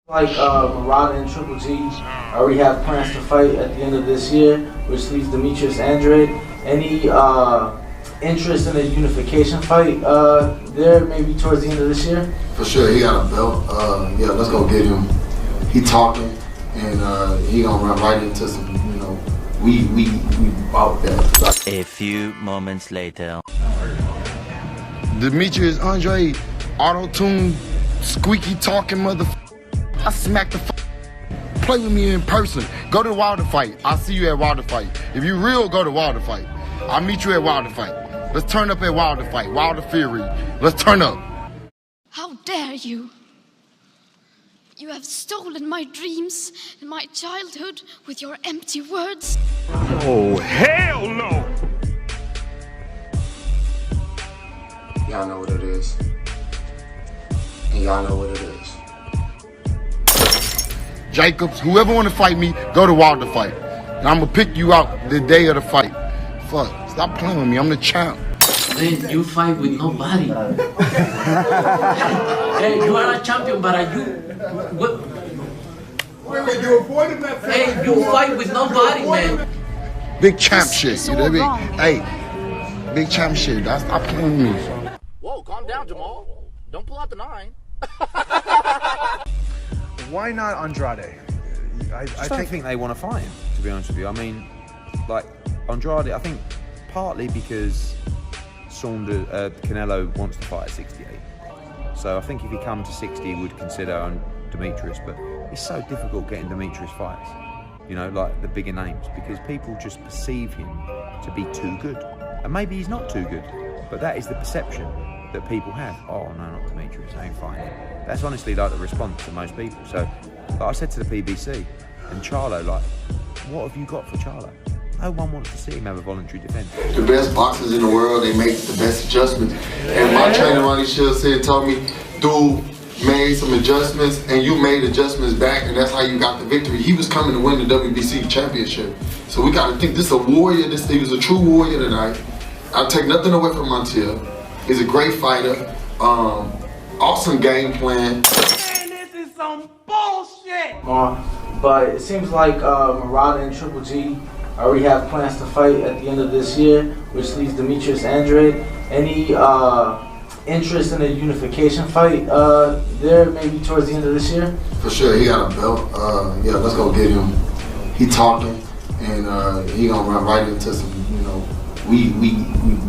Like Murata and Triple G already have plans to fight at the end of this year, which leaves Demetrius Andrade. Any interest in a unification fight there maybe towards the end of this year? For sure, he got a belt. Yeah, let's go get him. He talking, and he gonna run right into some, we about that. A few moments later. Demetrius Andrade, auto-tune, squeaky talking motherfucker. I smack the play with me in person. Go to Wilder Fight. I'll see you at Wilder Fight. If you real, go to Wilder Fight. I'll meet you at Wilder Fight. Let's turn up at Wilder Fight. Wilder Fury. Let's turn up. How dare you? You have stolen my dreams and my childhood with your empty words. Oh, hell no! Y'all know what it is. And y'all know what it is. Jacobs, whoever want to fight me, go to Wilder Fight. And I'm going to pick you out the day of the fight. Fuck, stop playing with me. I'm the champ. Man, you fight with nobody. Hey, you are a champion, but are you... What? Wait, you avoided that? Hey, you fight with nobody, man. Big champ shit, you know what I mean? Hey, big champ shit. Stop playing with me. Whoa, calm down, Jermall. Don't pull out the 9. Why not Andrade? I think they want to fight him, to be honest with you. I mean, like, Andrade, I think partly because Canelo wants to fight at 68. So I think if he comes to 60, he would consider Demetrius, but it's so difficult getting Demetrius fights, like the bigger names, because people just perceive him to be too good. And maybe he's not too good, but that is the perception that people have. Oh, no, not Demetrius, I ain't fighting him. That's honestly like the response to most people. So, like I said to the PBC and Charlo, like, what have you got for Charlo? No one wants to see him have a voluntary defense. The best boxers in the world, they make the best adjustments. And my trainer, Ronnie Shields, told me, dude, made some adjustments, and you made adjustments back, and that's how you got the victory. He was coming to win the WBC championship. So we got to think this is a warrior. He was a true warrior tonight. I take nothing away from Montiel. He's a great fighter. Awesome game plan. Man, this is some bullshit! But it seems like Murata and Triple G already have plans to fight at the end of this year, which leaves Demetrius Andrade. Any interest in a unification fight there maybe towards the end of this year? For sure, he got a belt. Yeah, let's go get him. He talking, and he gonna run right into some, we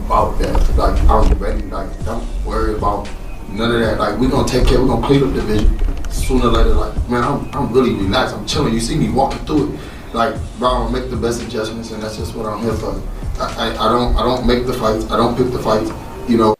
about that. Like, I'm ready. Like, don't worry about none of that. Like, we gonna take care. We gonna clean up the division sooner or later. Like, man, I'm really relaxed. I'm chilling. You see me walking through it. Like, bro, I'm gonna make the best adjustments, and that's just what I'm here for. I don't make the fights. I don't pick the fights.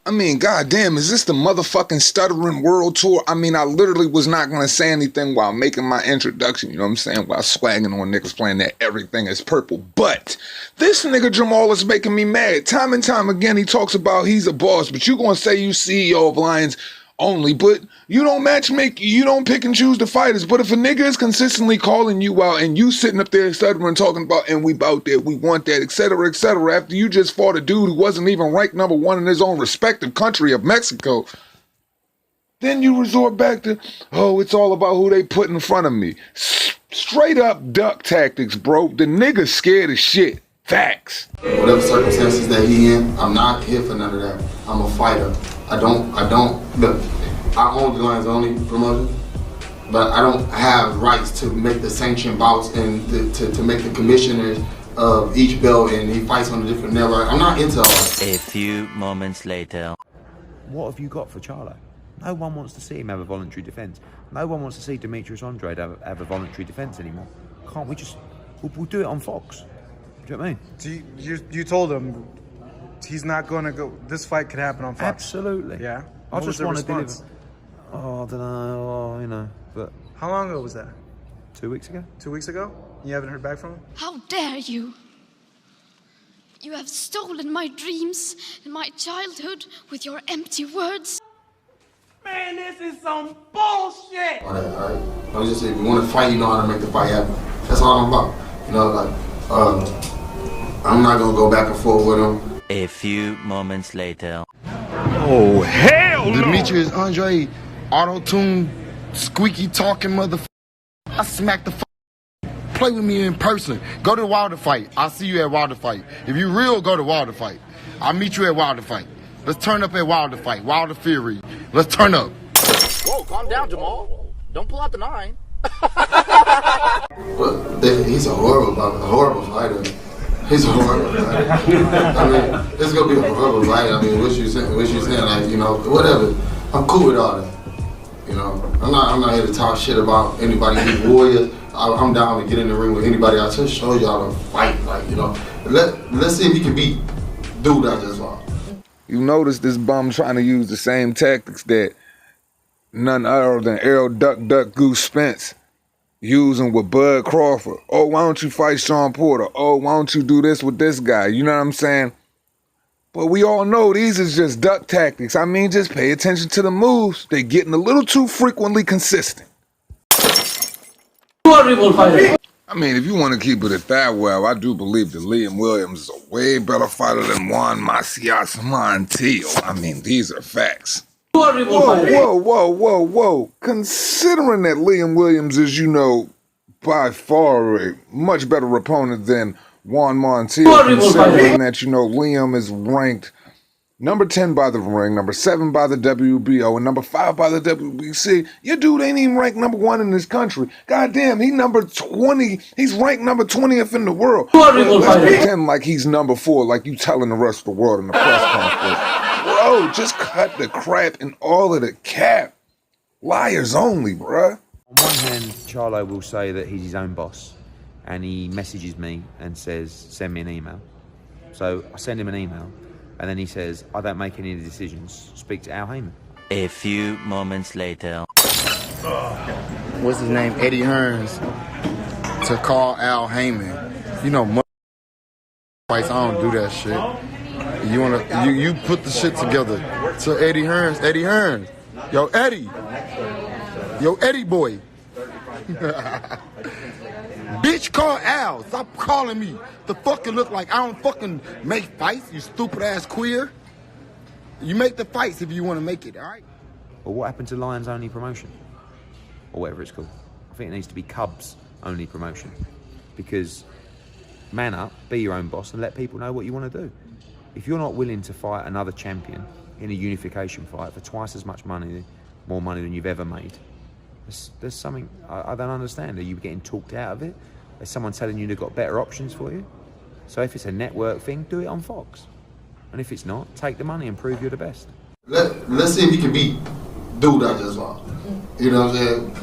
I mean, goddamn, is this the motherfucking Stuttering World Tour? I mean, I literally was not going to say anything while making my introduction, you know what I'm saying? While swagging on niggas playing that everything is purple. But this nigga Jermall is making me mad. Time and time again, he talks about he's a boss, but you going to say you CEO of Lions only, but you don't matchmake, you don't pick and choose the fighters. But if a nigga is consistently calling you out and you sitting up there stuttering talking about, and we bout that, we want that, etc., after you just fought a dude who wasn't even ranked #1 in his own respective country of Mexico, then you resort back to, oh, it's all about who they put in front of me. Straight up duck tactics, bro. The nigga's scared as shit. Facts. Whatever circumstances that he in, I'm not here for none of that. I'm a fighter. I don't, look, I own the Lions Only promotion, but I don't have rights to make the sanctioned bouts and to make the commissioners of each belt, and he fights on a different network. I'm not into all that. A few moments later. What have you got for Charlo? No one wants to see him have a voluntary defense. No one wants to see Demetrius Andrade have a voluntary defense anymore. Can't we just, we'll do it on Fox. Do you know what I mean? You told him he's not going to go. This fight could happen on Fox. Absolutely. Yeah. I just want to deliver. Oh, I don't know. But how long ago was that? 2 weeks ago. 2 weeks ago? You haven't heard back from him? How dare you? You have stolen my dreams and my childhood with your empty words. Man, this is some bullshit! All right. I was just saying, if you want to fight, you know how to make the fight happen. That's all I'm about. I'm not going to go back and forth with him. A few moments later. Oh, hell no! Demetrius Andrade, auto-tune, squeaky talking motherfucker. I smack the play with me in person. Go to the Wilder fight. I'll see you at Wilder fight. If you real, go to Wilder fight. I'll meet you at Wilder fight. Let's turn up at Wilder fight. Wilder Fury. Let's turn up. Whoa, calm down, Jermall. Don't pull out the 9. But he's a horrible fighter. He's a horrible fighter. I mean, it's gonna be a horrible fight. I mean, what you saying? Like, you know, whatever. I'm cool with all that. You know, I'm not here to talk shit about anybody who's warriors. I'm down to get in the ring with anybody. I just show y'all to fight. Like, you know, let's see if you can beat dude I just fought. You notice this bum trying to use the same tactics that none other than Errol Duck Goose Spence using with Bud Crawford. Oh, why don't you fight Sean Porter? Oh, why don't you do this with this guy? You know what I'm saying? But we all know these is just duck tactics. I mean, just pay attention to the moves. They're getting a little too frequently consistent. Horrible fighter. I mean, if you want to keep it at that, well, I do believe that Liam Williams is a way better fighter than Juan Macias Montiel. I mean, these are facts. Whoa. Considering that Liam Williams is, you know, by far a much better opponent than Juan Montiel, considering that, you know, Liam is ranked number 10 by the Ring, number 7 by the WBO, and number 5 by the WBC. Your dude ain't even ranked number 1 in this country. Goddamn, he number 20. He's ranked number 20th in the world. Let's pretend like he's number 4, like you telling the rest of the world in the press conference. Bro, just cut the crap and all of the cap. Liars only, bruh. On one hand, Charlo will say that he's his own boss, and he messages me and says, send me an email. So I send him an email. And then he says, I don't make any decisions. Speak to Al Heyman. A few moments later. What's his name? Eddie Hearns to call Al Heyman. You know, fights, I don't do that shit. You put the shit together. So Eddie Hearns. Yo, Eddie boy. Bitch, call Al. Stop calling me. The fucking look like I don't fucking make fights, you stupid ass queer. You make the fights if you want to make it, all right? Well, what happened to Lions Only Promotion? Or whatever it's called. I think it needs to be Cubs Only Promotion. Because man up, be your own boss, and let people know what you want to do. If you're not willing to fight another champion in a unification fight for twice as much money, more money than you've ever made, there's something I don't understand. Are you getting talked out of it? Is someone telling you they've got better options for you? So if it's a network thing, do it on Fox. And if it's not, take the money and prove you're the best. Let's see if you can beat dude I just fought. You know what I'm saying?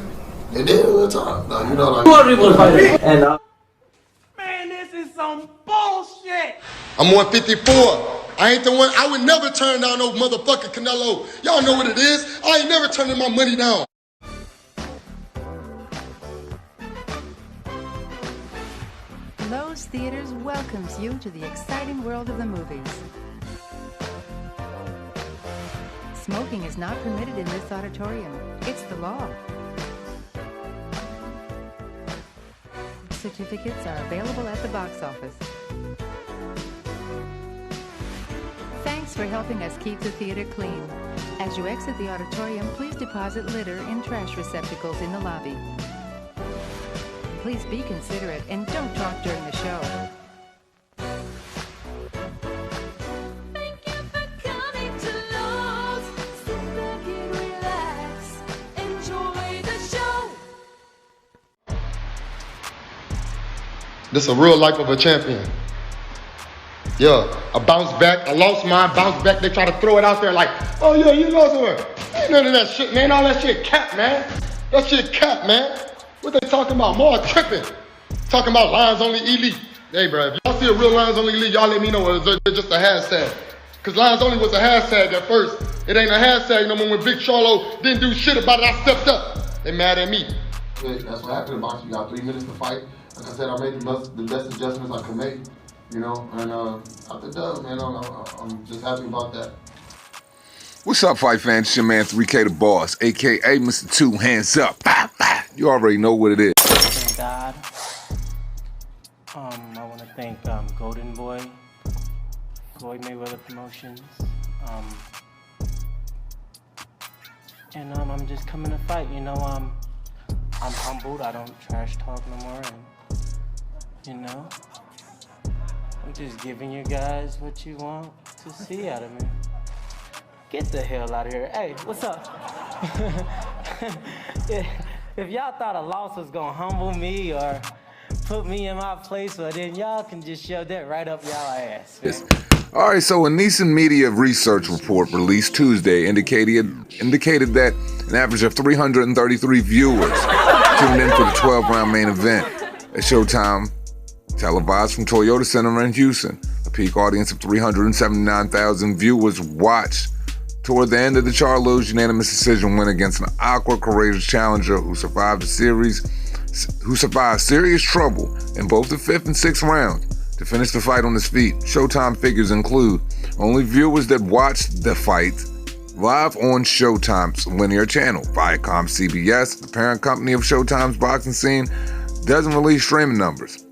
And then we'll talk. You know, like, Horrible fighter. And Man, this is some bullshit. I'm 154. I ain't the one. I would never turn down no motherfucking Canelo. Y'all know what it is. I ain't never turning my money down. Lowe's Theaters welcomes you to the exciting world of the movies. Smoking is not permitted in this auditorium. It's the law. Certificates are available at the box office. Thanks for helping us keep the theater clean. As you exit the auditorium, please deposit litter in trash receptacles in the lobby. Please be considerate and don't talk during the show. Thank you for coming to Lowe's. Sit back and relax. Enjoy the show. This is a real life of a champion. Yeah, I bounce back. I lost mine, bounce back. They try to throw it out there like, oh yeah, you lost one. Ain't none of that shit, man. All that shit cap, man. That shit cap, man. What they talking about? More tripping. Talking about Lions Only Elite. Hey, bro, if y'all see a real Lions Only Elite, y'all let me know. It's just a hashtag. Because Lions Only was a hashtag at first. It ain't a hashtag no more. When Big Charlo didn't do shit about it, I stepped up. They mad at me. That's what happened in boxing. You got 3 minutes to fight. Like I said, I made the best adjustments I could make. You know, and after that, man, I'm just happy about that. What's up, fight fans? It's your man 3K the Boss, a.k.a. Mr. 2 Hands Up. You already know what it is. Thank God. I want to thank Golden Boy, Floyd Mayweather Promotions, and I'm just coming to fight. You know, I'm humbled. I don't trash talk no more. And, you know, I'm just giving you guys what you want to see out of me. Get the hell out of here. Hey, what's up? If y'all thought a loss was gonna humble me or put me in my place, well then y'all can just shove that right up y'all ass. Yes. All right, so a Neeson Media research report released Tuesday indicated that an average of 333 viewers tuned in for the 12-round main event at Showtime, televised from Toyota Center in Houston. A peak audience of 379,000 viewers watched toward the end of the Charlo's unanimous decision win against an awkward, courageous challenger who survived serious trouble in both the 5th and 6th rounds to finish the fight on his feet. Showtime figures include only viewers that watched the fight live on Showtime's linear channel. Viacom CBS, the parent company of Showtime's boxing scene, doesn't release streaming numbers.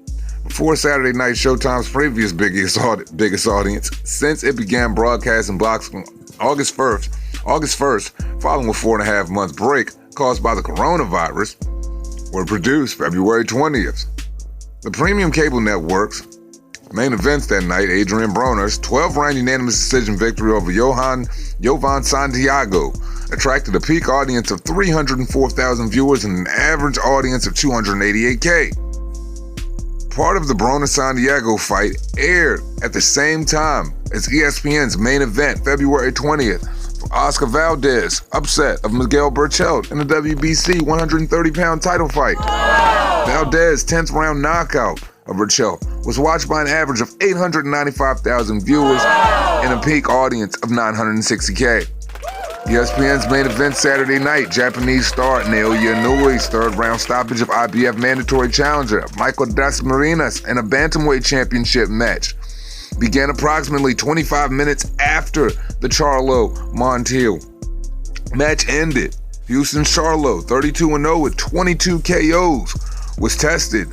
Before Saturday night, Showtime's previous biggest audience, since it began broadcasting boxing August 1st, following a 4.5-month break caused by the coronavirus, were produced February 20th. The premium cable networks main events that night, Adrian Broner's 12-round unanimous decision victory over Jovan Santiago, attracted a peak audience of 304,000 viewers and an average audience of 288K. Part of the Broner-Santiago fight aired at the same time as ESPN's main event, February 20th, for Oscar Valdez, upset of Miguel Berchelt in the WBC 130-pound title fight. Valdez's 10th round knockout of Berchelt was watched by an average of 895,000 viewers and a peak audience of 960K. ESPN's main event Saturday night, Japanese star Naoya Inoue's 3rd round stoppage of IBF mandatory challenger Michael Dasmariñas in a bantamweight championship match began approximately 25 minutes after the Charlo Montiel match ended. Houston's Charlo, 32-0 with 22 KOs, was tested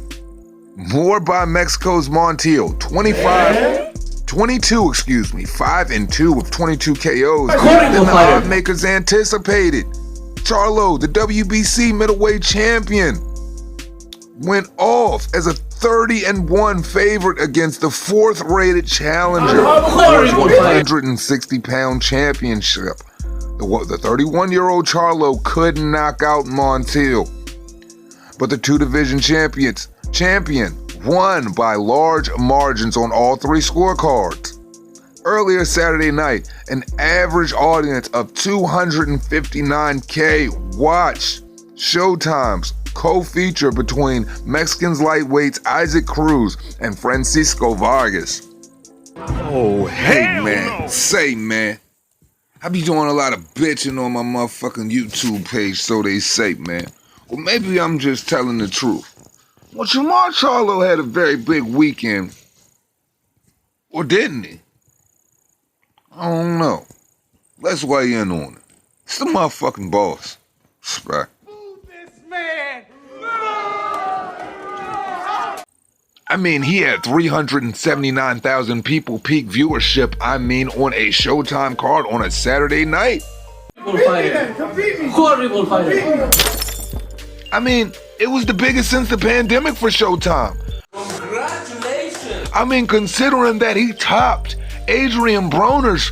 more by Mexico's Montiel, 5-2 with 22 KOs than the odd makers anticipated. Charlo, the WBC middleweight champion, went off as a 30-1 favorite against the 4th-rated challenger for his 160-pound championship. The 31-year-old Charlo couldn't knock out Montiel, but the two-division champion won by large margins on all 3 scorecards. Earlier Saturday night, an average audience of 259K watched Showtime's co-feature between Mexicans lightweights Isaac Cruz and Francisco Vargas. Oh, hey man, say man, I be doing a lot of bitching on my motherfucking YouTube page, so they say, man. Well, maybe I'm just telling the truth. Well, Jermall Charlo had a very big weekend. Or didn't he? I don't know. Let's weigh in on it. It's the motherfucking boss. Respect. I mean, he had 379,000 people peak viewership, on a Showtime card on a Saturday night. Horrible fighter. I mean, it was the biggest since the pandemic for Showtime. Congratulations. I mean, considering that he topped Adrian Broner's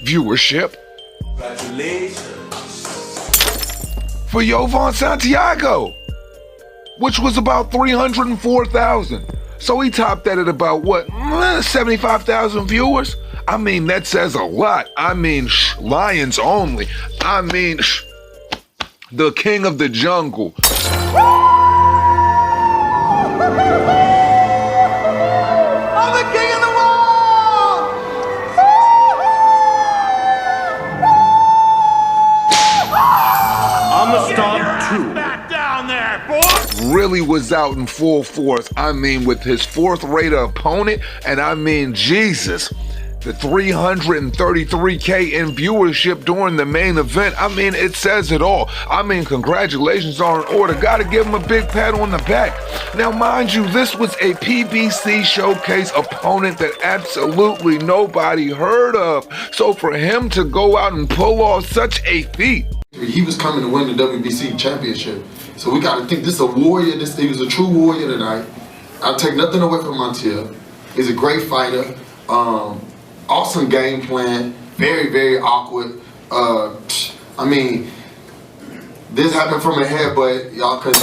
viewership. Congratulations. For Jovan Santiago, which was about 304,000. So he topped that at about, 75,000 viewers? I mean, that says a lot. I mean, lions only. I mean, the king of the jungle. I'm the king of the world! I'ma stop too. Back down there, boy! Really was out in full force. I mean, with his 4th-rated opponent, and I mean, Jesus, the 333K in viewership during the main event. I mean, it says it all. I mean, congratulations are in order. Gotta give him a big pat on the back. Now, mind you, this was a PBC showcase opponent that absolutely nobody heard of. So for him to go out and pull off such a feat. He was coming to win the WBC championship. So we got to think this is a warrior. He was a true warrior tonight. I'll take nothing away from Montiel. He's a great fighter. Awesome game plan. Very, very awkward. I mean, this happened from ahead, but y'all could.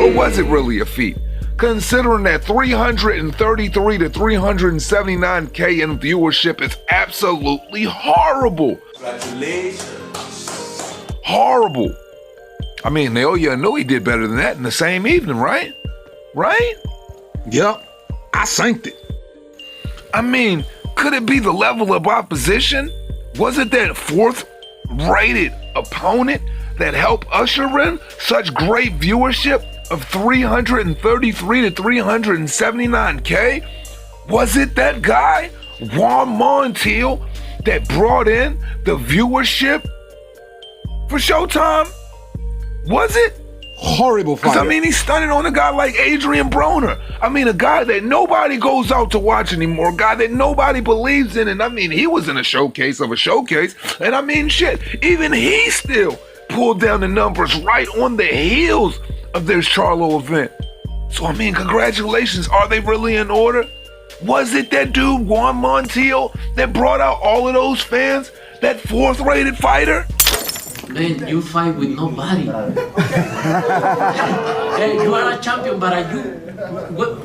Or was it really a feat? Considering that 333 to 379K in viewership is absolutely horrible. Congratulations. Horrible. I mean, Naoya knew he did better than that in the same evening, right? Right? Yep. I synced it. I mean, could it be the level of opposition? Was it that fourth-rated opponent that helped usher in such great viewership of 333 to 379K? Was it that guy, Juan Montiel, that brought in the viewership for Showtime? Was it? Horrible fighter. Because, I mean, he's stunning on a guy like Adrian Broner. I mean, a guy that nobody goes out to watch anymore, a guy that nobody believes in. And, I mean, he was in a showcase of a showcase. And, I mean, shit, even he still pulled down the numbers right on the heels of this Charlo event. So, I mean, congratulations. Are they really in order? Was it that dude, Juan Montiel, that brought out all of those fans? That fourth-rated fighter? Man, you fight with nobody. Hey, you are a champion, but are you... What?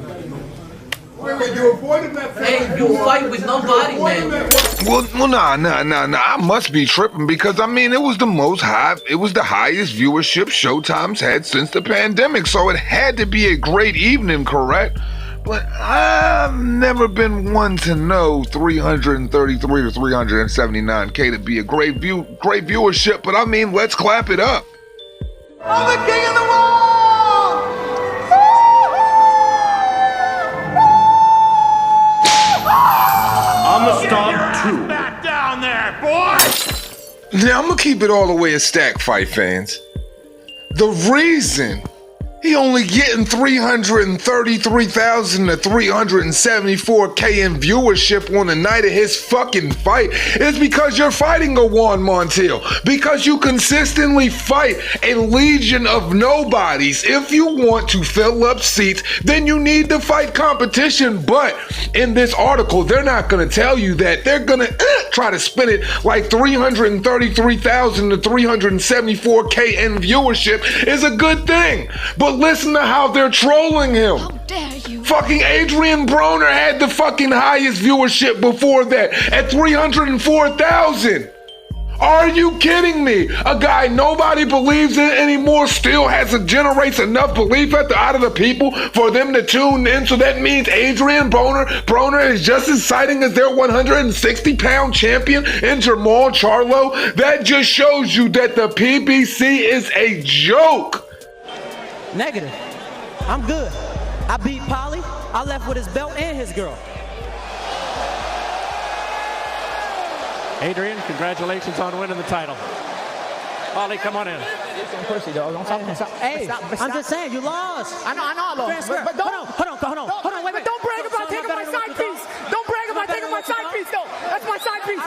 Wait, you avoided that fight? Hey, you fight with nobody, man. Well, nah. I must be tripping because, I mean, it was the highest viewership Showtime's had since the pandemic, so it had to be a great evening, correct? But I've never been one to know 333 to 379K to be a great viewership, but I mean, let's clap it up. I'm the king of the world! I'm a stomp too. Back down there, boy! Now, I'm gonna keep it all the way a stack, fight fans. The reason he only getting 333,000 to 374K in viewership on the night of his fucking fight is because you're fighting a Juan Montiel. Because you consistently fight a legion of nobodies. If you want to fill up seats, then you need to fight competition. But in this article, they're not gonna tell you that. They're gonna try to spin it like 333,000 to 374K in viewership is a good thing. But listen to how they're trolling him. How dare you? Fucking Adrian Broner had the fucking highest viewership before that at 304,000. Are you kidding me? A guy nobody believes in anymore still generates enough belief out of the people for them to tune in. So that means Adrian Broner is just as exciting as their 160-pound champion in Jermall Charlo. That just shows you that the PBC is a joke. Negative. I'm good. I beat Polly. I left with his belt and his girl. Adrian, congratulations on winning the title. Polly, come on in. Hey, I'm just saying, you lost. I know I lost. But don't. Hold on, wait. Don't brag about taking my side piece. Don't brag about taking my side piece, though. That's my side piece.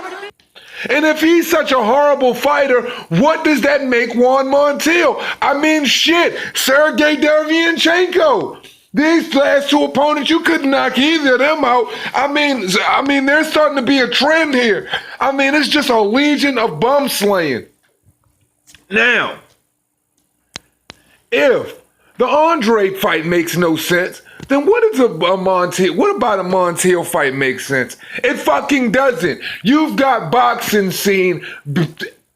And if he's such a horrible fighter, what does that make Juan Montiel? I mean, shit, Sergey Derevyanchenko. These last two opponents, you couldn't knock either of them out. I mean, there's starting to be a trend here. I mean, it's just a legion of bum slaying. Now, if the Andrade fight makes no sense, then what about a Montiel fight makes sense? It fucking doesn't. You've got boxing scene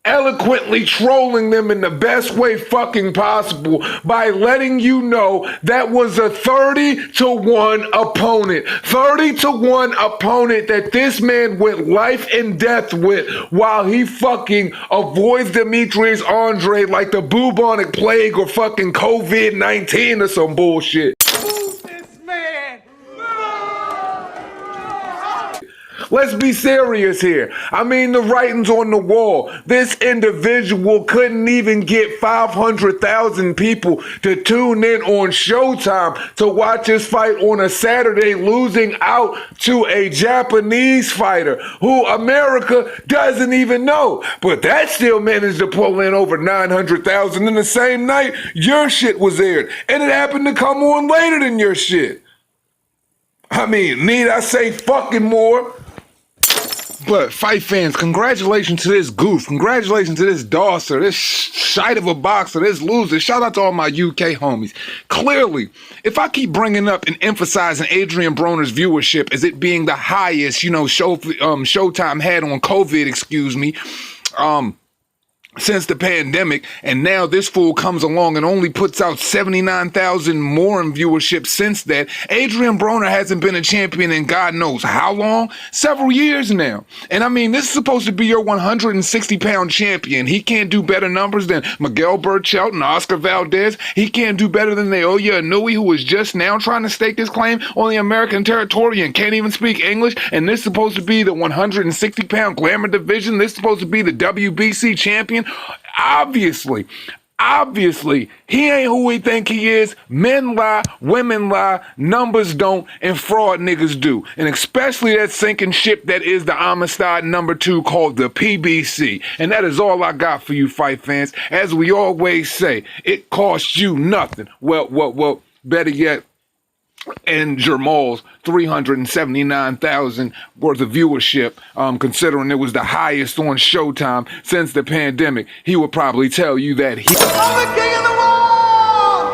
eloquently trolling them in the best way fucking possible by letting you know that was a 30-to-1 opponent. 30-to-1 opponent that this man went life and death with while he fucking avoids Demetrius Andrade like the bubonic plague or fucking COVID-19 or some bullshit. Let's be serious here. I mean, the writing's on the wall. This individual couldn't even get 500,000 people to tune in on Showtime to watch his fight on a Saturday, losing out to a Japanese fighter who America doesn't even know. But that still managed to pull in over 900,000 in the same night your shit was aired. And it happened to come on later than your shit. I mean, need I say fucking more? But fight fans, congratulations to this goof. Congratulations to this dosser, this shite of a boxer, this loser. Shout out to all my UK homies. Clearly, if I keep bringing up and emphasizing Adrian Broner's viewership as it being the highest, Showtime had on COVID, since the pandemic, and now this fool comes along and only puts out 79,000 more in viewership since that. Adrian Broner hasn't been a champion in God knows how long? Several years now. And I mean, this is supposed to be your 160-pound champion. He can't do better numbers than Miguel Berchelt and Oscar Valdez. He can't do better than Naoya Inoue, who is just now trying to stake his claim on the American territory and can't even speak English. And this is supposed to be the 160-pound glamour division. This is supposed to be the WBC champion. Obviously, he ain't who we think he is. Men lie, women lie, numbers don't, and fraud niggas do. And especially that sinking ship that is the Amistad #2 called the PBC. And that is all I got for you fight fans. As we always say, it costs you nothing. Well, better yet, and Jermall's 379,000 worth of viewership, considering it was the highest on Showtime since the pandemic, he would probably tell you that he... I'm the king of the world!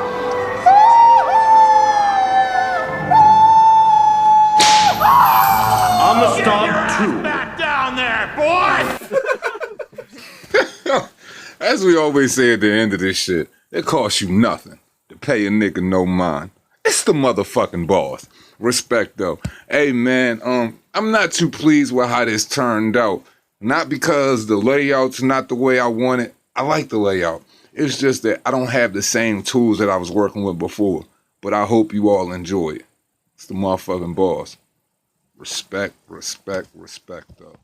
I'm the stomp too. Back down there, boy! As we always say at the end of this shit, it costs you nothing to pay a nigga no mind. It's the motherfucking boss. Respect though. Hey man, I'm not too pleased with how this turned out. Not because the layout's not the way I want it. I like the layout. It's just that I don't have the same tools that I was working with before. But I hope you all enjoy it. It's the motherfucking boss. Respect though.